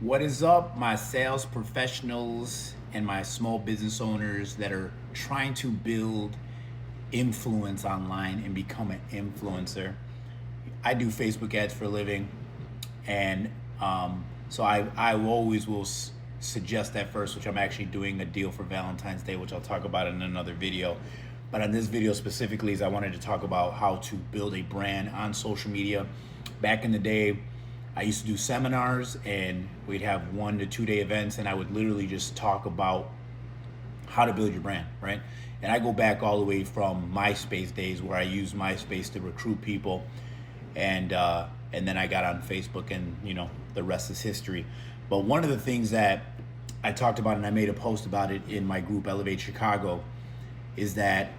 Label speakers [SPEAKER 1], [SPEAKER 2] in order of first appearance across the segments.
[SPEAKER 1] What is up, my sales professionals and my small business owners that are trying to build influence online and become an influencer? I do Facebook ads for a living, and so I always will suggest that first, which I'm actually doing a deal for Valentine's Day, which I'll talk about in another video. But on this video specifically, is I wanted to talk about how to build a brand on social media. Back in the day, I used to do seminars, and we'd have 1 to 2 day events, and I would literally just talk about how to build your brand, right? And I go back all the way from MySpace days, where I used MySpace to recruit people, and then I got on Facebook, and the rest is history. But one of the things that I talked about, and I made a post about it in my group Elevate Chicago, is that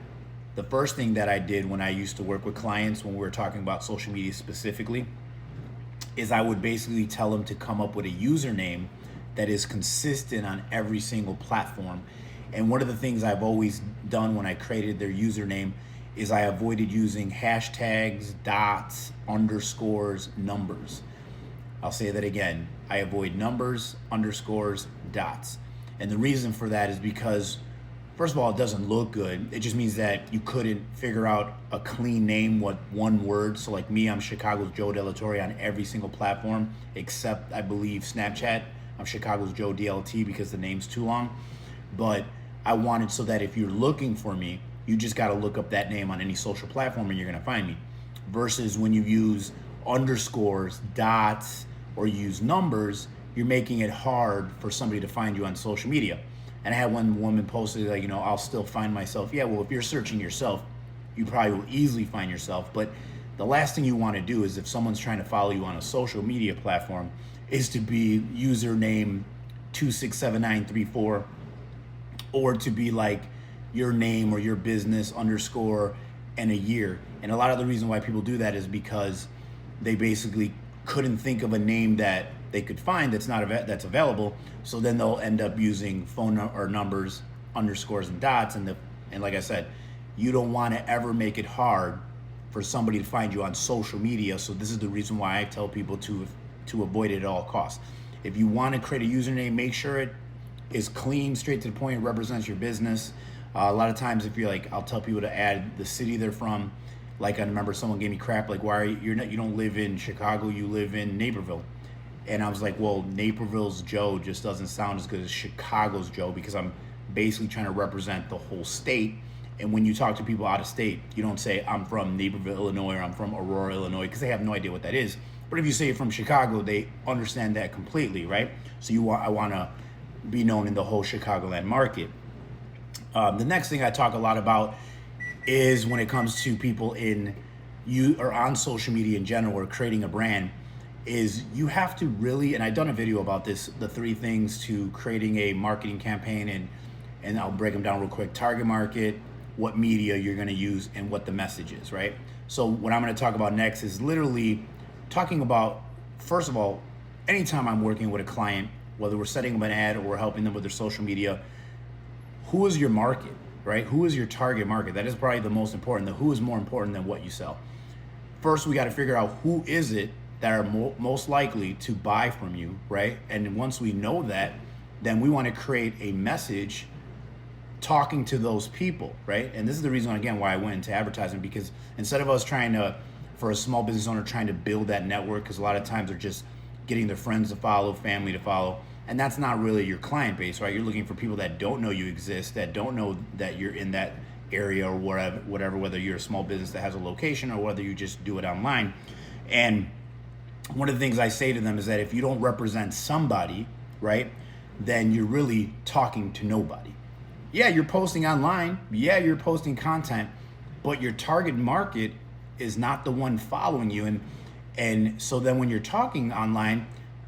[SPEAKER 1] the first thing that I did when I used to work with clients, when we were talking about social media specifically, is I would basically tell them to come up with a username that is consistent on every single platform. And one of the things I've always done when I created their username is I avoided using hashtags, dots, underscores, numbers. I'll say that again. I avoid numbers, underscores, dots. And the reason for that is because, first of all, it doesn't look good. It just means that you couldn't figure out a clean name, what one word. So like me, I'm Chicago's Joe Delatorre on every single platform except, I believe, Snapchat. I'm Chicago's Joe DLT because the name's too long. But I wanted so that if you're looking for me, you just got to look up that name on any social platform and you're going to find me. Versus when you use underscores, dots, or use numbers, you're making it hard for somebody to find you on social media. And I had one woman posted, like, I'll still find myself. Yeah, well, if you're searching yourself, you probably will easily find yourself. But the last thing you want to do is, if someone's trying to follow you on a social media platform, is to be username 267934, or to be like your name or your business underscore and a year. And a lot of the reason why people do that is because they basically couldn't think of a name that they could find that's available. So then they'll end up using or numbers, underscores, and dots. And like I said, you don't want to ever make it hard for somebody to find you on social media. So this is the reason why I tell people to avoid it at all costs. If you want to create a username, make sure it is clean, straight to the point, represents your business. A lot of times, if you're like, I'll tell people to add the city they're from. Like, I remember someone gave me crap, like, why are you don't live in Chicago, you live in Naperville. And I was like, well, Naperville's Joe just doesn't sound as good as Chicago's Joe, because I'm basically trying to represent the whole state. And when you talk to people out of state, you don't say, I'm from Naperville, Illinois, or I'm from Aurora, Illinois, because they have no idea what that is. But if you say you're from Chicago, they understand that completely, right? So I want to be known in the whole Chicagoland market. The next thing I talk a lot about is when it comes to people on social media in general, or creating a brand, is you have to really, and I've done a video about this, the 3 things to creating a marketing campaign, and I'll break them down real quick. Target market, what media you're going to use, and what the message is, right? So what I'm going to talk about next is literally talking about, first of all, anytime I'm working with a client, whether we're setting up an ad or we're helping them with their social media, who is your market, right? Who is your target market? That is probably the most important. The who is more important than what you sell. First, we got to figure out who is it that are most likely to buy from you, right? And once we know that, then we want to create a message talking to those people, right? And this is the reason, again, why I went into advertising, because instead of us for a small business owner trying to build that network, because a lot of times they're just getting their friends to follow, family to follow, and that's not really your client base, right? You're looking for people that don't know you exist, that don't know that you're in that area or whatever, whether you're a small business that has a location or whether you just do it online. And one of the things I say to them is that if you don't represent somebody, right, then you're really talking to nobody. Yeah, you're posting online. Yeah, you're posting content, but your target market is not the one following you. And so then when you're talking online,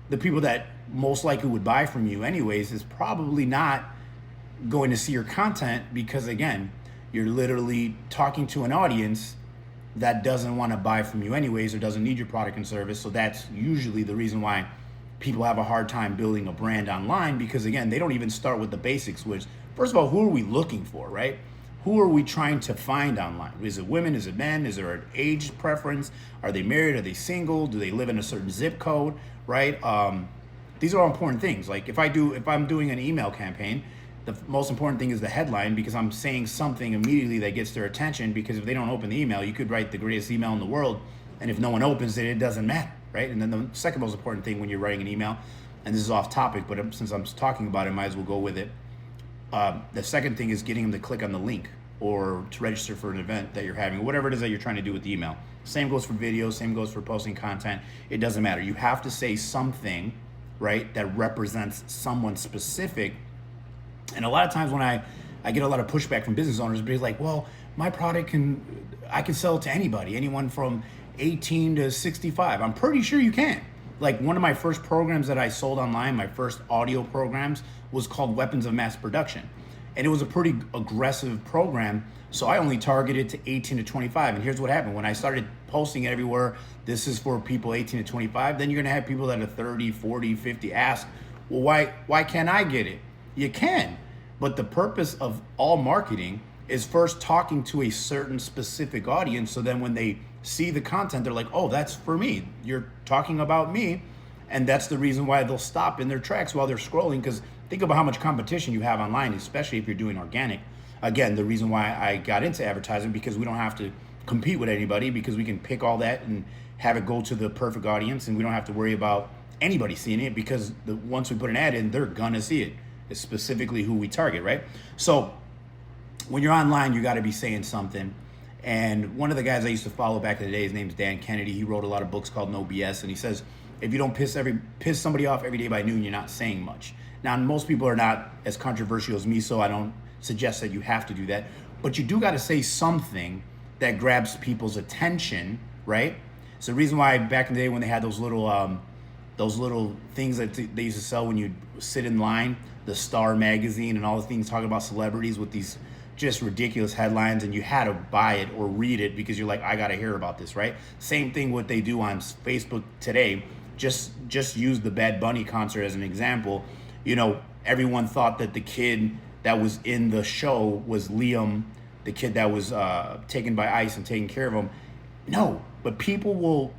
[SPEAKER 1] the people that most likely would buy from you anyways is probably not going to see your content, because again, you're literally talking to an audience that doesn't want to buy from you anyways, or doesn't need your product and service. So that's usually the reason why people have a hard time building a brand online, because again, they don't even start with the basics, which, first of all, who are we looking for, right? Who are we trying to find online? Is it women? Is it men? Is there an age preference? Are they married? Are they single? Do they live in a certain zip code, right? These are all important things. Like if I'm doing an email campaign, the most important thing is the headline, because I'm saying something immediately that gets their attention. Because if they don't open the email, you could write the greatest email in the world, and if no one opens it, it doesn't matter, right? And then the second most important thing when you're writing an email, and this is off topic, but since I'm talking about it, I might as well go with it. The second thing is getting them to click on the link or to register for an event that you're having, whatever it is that you're trying to do with the email. Same goes for videos, same goes for posting content. It doesn't matter. You have to say something, right, that represents someone specific. And a lot of times when I get a lot of pushback from business owners, because like, well, my product I can sell it to anybody, anyone from 18 to 65. I'm pretty sure you can. Like one of my first programs that I sold online, my first audio programs, was called Weapons of Mass Production. And it was a pretty aggressive program. So I only targeted to 18 to 25. And here's what happened. When I started posting it everywhere, this is for people 18 to 25, then you're gonna have people that are 30, 40, 50 ask, well, why can't I get it? You can. But the purpose of all marketing is first talking to a certain specific audience. So then when they see the content, they're like, oh, that's for me. You're talking about me. And that's the reason why they'll stop in their tracks while they're scrolling. Because think about how much competition you have online, especially if you're doing organic. Again, the reason why I got into advertising, because we don't have to compete with anybody, because we can pick all that and have it go to the perfect audience, and we don't have to worry about anybody seeing it, because once we put an ad in, they're gonna see it. It's specifically who we target, right? So when you're online, you gotta be saying something. And one of the guys I used to follow back in the day, his name's Dan Kennedy. He wrote a lot of books called No BS, and he says, if you don't piss somebody off every day by noon, you're not saying much. Now, most people are not as controversial as me, so I don't suggest that you have to do that. But you do got to say something that grabs people's attention, right? It's the reason why back in the day when they had those little things that they used to sell when you sit in line, the Star magazine and all the things talking about celebrities with these just ridiculous headlines, and you had to buy it or read it because you're like, I got to hear about this, right? Same thing what they do on Facebook today. Just use the Bad Bunny concert as an example. You know, everyone thought that the kid that was in the show was Liam, the kid that was taken by ICE and taking care of him. No, but people will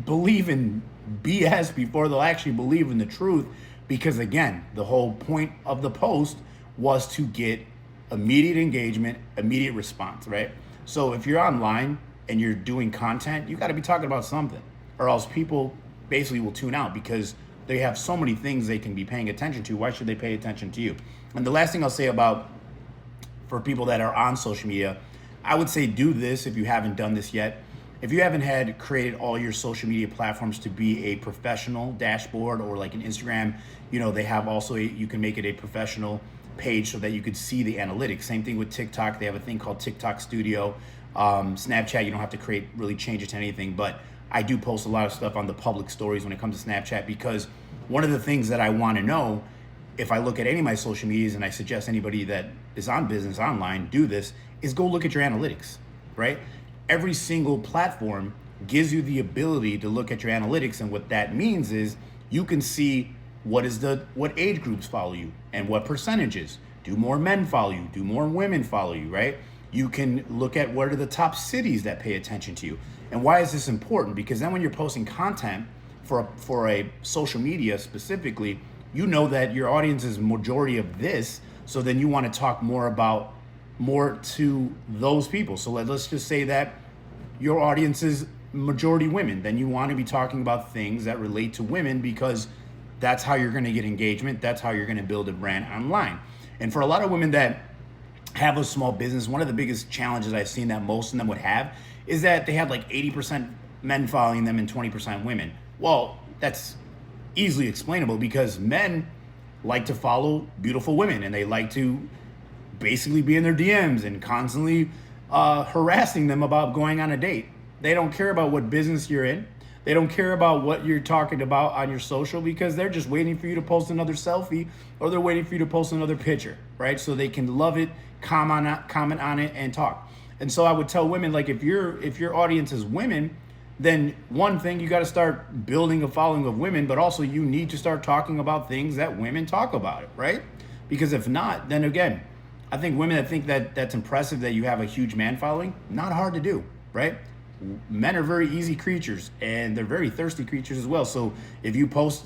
[SPEAKER 1] believe in BS before they'll actually believe in the truth, because again, the whole point of the post was to get immediate engagement, immediate response, right? So if you're online and you're doing content, you got to be talking about something, or else people basically will tune out, because they have so many things they can be paying attention to. Why should they pay attention to you? And the last thing I'll say for people that are on social media, I would say do this if you haven't done this yet. If you haven't had created all your social media platforms to be a professional dashboard, or like an Instagram, you know, they have also you can make it a professional page so that you could see the analytics. Same thing with TikTok. They have a thing called TikTok Studio. Snapchat, you don't have to really change it to anything, but I do post a lot of stuff on the public stories when it comes to Snapchat, because one of the things that I want to know, if I look at any of my social medias, and I suggest anybody that is on business online do this, is go look at your analytics, right? Every single platform gives you the ability to look at your analytics, and what that means is you can see what age groups follow you and what percentages. Do more men follow you? Do more women follow you, right? You can look at what are the top cities that pay attention to you. And why is this important? Because then when you're posting content for a social media specifically, you know that your audience is majority of this, so then you want to talk more to those people. So let's just say that your audience is majority women, then you want to be talking about things that relate to women, because that's how you're going to get engagement. That's how you're going to build a brand online. And for a lot of women that have a small business, one of the biggest challenges I've seen that most of them would have is that they have like 80% men following them and 20% women. Well, that's easily explainable, because men like to follow beautiful women, and they like to basically be in their DMs and constantly harassing them about going on a date. They don't care about what business you're in. They don't care about what you're talking about on your social, because they're just waiting for you to post another selfie, or they're waiting for you to post another picture, right? So they can love it, comment on it, and talk. And so I would tell women, like, if your audience is women, then one thing, you got to start building a following of women, but also you need to start talking about things that women talk about, right? Because if not, then again, I think women that think that that's impressive that you have a huge man following, not hard to do, right? Men are very easy creatures, and they're very thirsty creatures as well. So if you post